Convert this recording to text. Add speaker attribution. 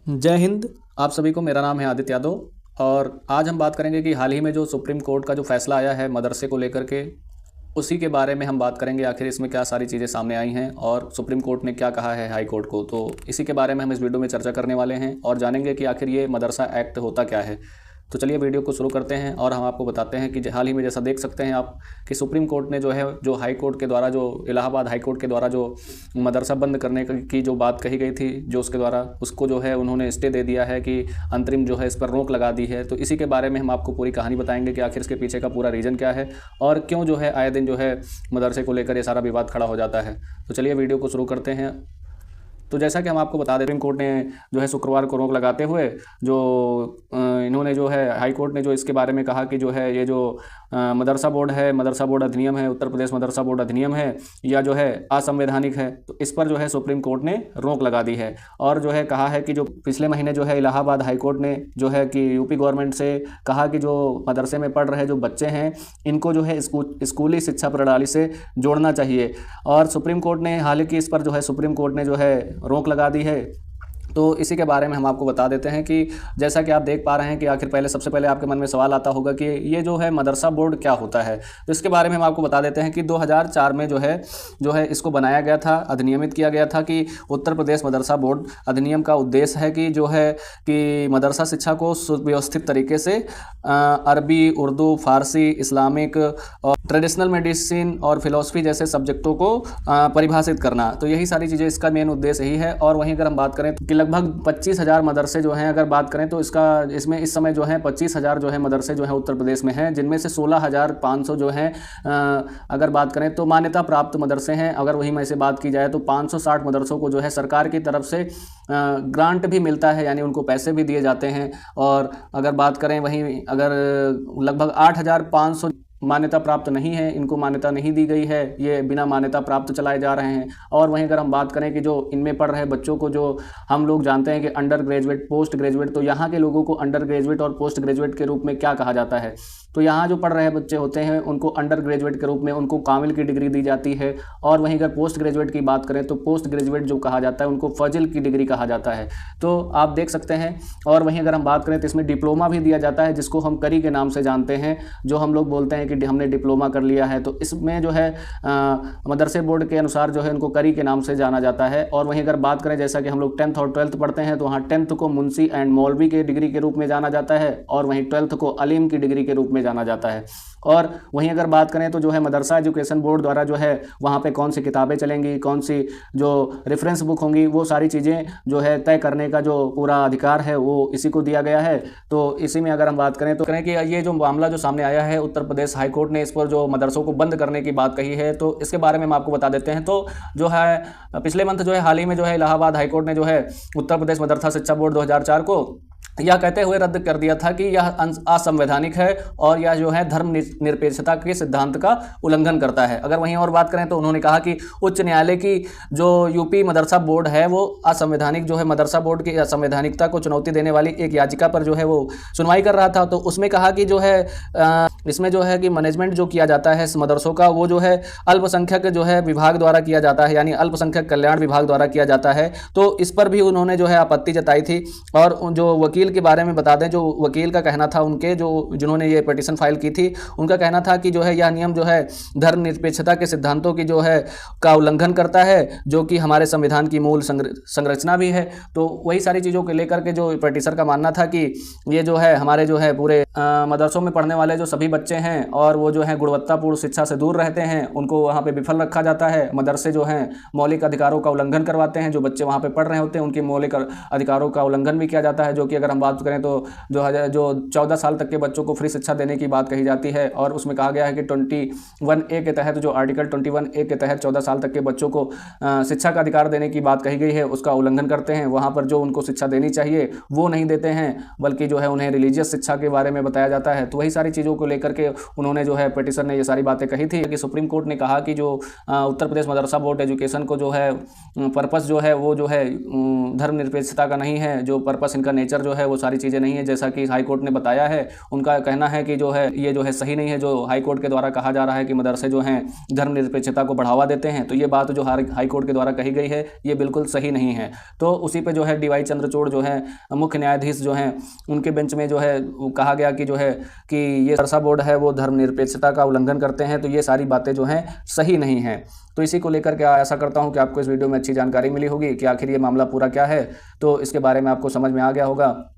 Speaker 1: जय हिंद। आप सभी को मेरा नाम है आदित्य यादव और आज हम बात करेंगे कि हाल ही में जो सुप्रीम कोर्ट का जो फैसला आया है मदरसे को लेकर के, उसी के बारे में हम बात करेंगे। आखिर इसमें क्या सारी चीज़ें सामने आई हैं और सुप्रीम कोर्ट ने क्या कहा है हाई कोर्ट को, तो इसी के बारे में हम इस वीडियो में चर्चा करने वाले हैं और जानेंगे कि आखिर ये मदरसा एक्ट होता क्या है। तो चलिए वीडियो को शुरू करते हैं और हम आपको बताते हैं कि हाल ही में जैसा देख सकते हैं आप कि सुप्रीम कोर्ट ने जो हाई कोर्ट के द्वारा, जो इलाहाबाद हाई कोर्ट के द्वारा जो मदरसा बंद करने की जो बात कही गई थी, जो उसके द्वारा उसको जो है उन्होंने स्टे दे दिया है कि अंतरिम जो है इस पर रोक लगा दी है। तो इसी के बारे में हम आपको पूरी कहानी बताएंगे कि आखिर इसके पीछे का पूरा रीज़न क्या है और क्यों जो है आए दिन जो है मदरसे को लेकर ये सारा विवाद खड़ा हो जाता है। तो चलिए वीडियो को शुरू करते हैं। तो जैसा कि हम आपको बता दें, सुप्रीम कोर्ट ने जो है शुक्रवार को रोक लगाते हुए जो इन्होंने जो है हाई कोर्ट ने जो इसके बारे में कहा कि जो है ये जो मदरसा बोर्ड है, मदरसा बोर्ड अधिनियम है, उत्तर प्रदेश मदरसा बोर्ड अधिनियम है या जो है असंवैधानिक है, तो इस पर जो है सुप्रीम कोर्ट ने रोक लगा दी है। और जो है कहा है कि जो पिछले महीने जो है इलाहाबाद हाई कोर्ट ने जो है कि यूपी गवर्नमेंट से कहा कि जो मदरसे में पढ़ रहे जो बच्चे हैं इनको जो है स्कूली शिक्षा प्रणाली से जोड़ना चाहिए। और सुप्रीम कोर्ट ने हालांकि इस पर जो है सुप्रीम कोर्ट ने जो है रोक लगा दी है। तो इसी के बारे में हम आपको बता देते हैं कि जैसा कि आप देख पा रहे हैं कि आखिर सबसे पहले आपके मन में सवाल आता होगा कि ये जो है मदरसा बोर्ड क्या होता है। तो इसके बारे में हम आपको बता देते हैं कि 2004 में जो है इसको बनाया गया था, अधिनियमित किया गया था कि उत्तर प्रदेश मदरसा बोर्ड अधिनियम का उद्देश्य है कि जो है कि मदरसा शिक्षा को सुव्यवस्थित तरीके से अरबी, उर्दू, फारसी, इस्लामिक और ट्रेडिशनल मेडिसिन और फिलॉसफी जैसे सब्जेक्टों को परिभाषित करना। तो यही सारी चीज़ें इसका मेन उद्देश्य ही है। और वहीं अगर हम बात करें तो लगभग 25,000 मदरसे जो हैं, अगर बात करें तो इसमें इस समय जो है 25,000 जो है मदरसे जो हैं उत्तर प्रदेश में हैं, जिनमें से 16,500 जो हैं अगर बात करें तो मान्यता प्राप्त मदरसे हैं। अगर वहीं में से बात की जाए तो 560 मदरसों को जो है सरकार की तरफ से ग्रांट भी मिलता है, यानी उनको पैसे भी दिए जाते हैं। और अगर बात करें वहीं अगर लगभग 8,500 मान्यता प्राप्त नहीं है, इनको मान्यता नहीं दी गई है, ये बिना मान्यता प्राप्त चलाए जा रहे हैं। और वहीं अगर हम बात करें कि जो इनमें पढ़ रहे बच्चों को, जो हम लोग जानते हैं कि अंडर ग्रेजुएट, पोस्ट ग्रेजुएट, तो यहाँ के लोगों को अंडर ग्रेजुएट और पोस्ट ग्रेजुएट के रूप में क्या कहा जाता है, तो यहाँ जो पढ़ रहे बच्चे होते हैं उनको अंडर ग्रेजुएट के रूप में उनको कामिल की डिग्री दी जाती है। और वहीं अगर पोस्ट ग्रेजुएट की बात करें तो पोस्ट ग्रेजुएट जो कहा जाता है उनको फजिल की डिग्री कहा जाता है। तो आप देख सकते हैं। और वहीं अगर हम बात करें तो इसमें डिप्लोमा भी दिया जाता है, जिसको हम करी के नाम से जानते हैं, जो हम लोग बोलते हैं कि हमने डिप्लोमा कर लिया है। तो इसमें जो है मदरसे बोर्ड के अनुसार जो है उनको करी के नाम से जाना जाता है। और वहीं अगर बात करें जैसा कि हम लोग 10th और 12th पढ़ते हैं तो वहाँ 10th को मुंशी एंड मौलवी के डिग्री के रूप में जाना जाता है और वहीं 12th को अलीम की डिग्री के रूप में जाना जाता है। और वहीं अगर बात करें तो जो है मदरसा एजुकेशन बोर्ड द्वारा जो है वहाँ पे कौन सी किताबें चलेंगी, कौन सी जो रेफरेंस बुक होंगी, वो सारी चीज़ें जो है तय करने का जो पूरा अधिकार है वो इसी को दिया गया है। तो इसी में अगर हम बात करें तो करें कि ये जो मामला जो सामने आया है, उत्तर प्रदेश हाई कोर्ट ने इस पर जो मदरसों को बंद करने की बात कही है, तो इसके बारे में हम आपको बता देते हैं। तो जो है पिछले मंथ जो है हाल ही में जो है इलाहाबाद हाई कोर्ट ने जो है उत्तर प्रदेश मदरसा शिक्षा बोर्ड 2004 को यह कहते हुए रद्द कर दिया था कि यह असंवैधानिक है और यह जो है धर्म निरपेक्षता के सिद्धांत का उल्लंघन करता है। अगर वहीं और बात करें तो उन्होंने कहा कि उच्च न्यायालय की जो यूपी मदरसा बोर्ड है वो असंवैधानिक जो है मदरसा बोर्ड की असंवैधानिकता को चुनौती देने वाली एक याचिका पर जो है वो सुनवाई कर रहा था। तो उसमें कहा कि जो है इसमें जो है कि मैनेजमेंट जो किया जाता है इस मदरसों का, वो जो है अल्पसंख्यक जो है विभाग द्वारा किया जाता है, यानी अल्पसंख्यक कल्याण विभाग द्वारा किया जाता है। तो इस पर भी उन्होंने जो है आपत्ति जताई थी। और जो वकील के बारे में बता दें, जो वकील का कहना था, उनके जिन्होंने ये पिटीशन फाइल की थी, उनका कहना था कि जो है यह नियम जो है धर्मनिरपेक्षता के सिद्धांतों की जो है का उल्लंघन करता है, जो कि हमारे संविधान की मूल संरचना भी है। तो वही सारी चीज़ों को लेकर के जो पिटीशनर का मानना था कि ये जो है हमारे जो है पूरे मदरसों में पढ़ने वाले जो सभी बच्चे हैं और वो जो है गुणवत्तापूर्ण शिक्षा से दूर रहते हैं, उनको वहाँ पे विफल रखा जाता है। मदरसे जो हैं मौलिक अधिकारों का उल्लंघन करवाते हैं, जो बच्चे वहाँ पे पढ़ रहे होते हैं उनके मौलिक अधिकारों का उल्लंघन भी किया जाता है। जो कि अगर हम बात करें तो जो 14 साल तक के बच्चों को फ्री शिक्षा देने की बात कही जाती है। और उसमें कहा गया है कि 21A के तहत, जो आर्टिकल 21A के तहत 14 साल तक के बच्चों को शिक्षा का अधिकार देने की बात कही गई है, उसका उल्लंघन करते हैं। वहाँ पर जो उनको शिक्षा देनी चाहिए वो नहीं देते हैं, बल्कि जो है उन्हें रिलीजियस शिक्षा के बारे में बताया जाता है। तो वही सारी चीज़ों को लेकर के उन्होंने जो है पिटीशन ने ये सारी बातें कही थी कि सुप्रीम कोर्ट ने कहा कि जो उत्तर प्रदेश मदरसा बोर्ड एजुकेशन को जो है पर्पस जो है वो जो है धर्मनिरपेक्षता का नहीं है, जो पर्पस इनका नेचर जो है वो सारी चीज़ें नहीं है जैसा कि हाई कोर्ट ने बताया है। उनका कहना है कि जो है ये जो है सही नहीं है, जो हाई कोर्ट के द्वारा कहा जा रहा है कि मदरसे जो हैं धर्मनिरपेक्षता को बढ़ावा देते हैं, तो ये बात जो हाई कोर्ट के द्वारा कही गई है ये बिल्कुल सही नहीं है। तो उसी पे जो है DY चंद्रचूड़ जो है मुख्य न्यायाधीश जो हैं उनके बेंच में जो है कहा गया कि जो है कि ये मदरसा बोर्ड है वो धर्मनिरपेक्षता का उल्लंघन करते हैं, तो ये सारी बातें जो हैं सही नहीं हैं। तो इसी को लेकर के आशा करता हूं कि आपको इस वीडियो में अच्छी जानकारी मिली होगी कि आखिर ये मामला पूरा क्या है, तो इसके बारे में आपको समझ में आ गया होगा।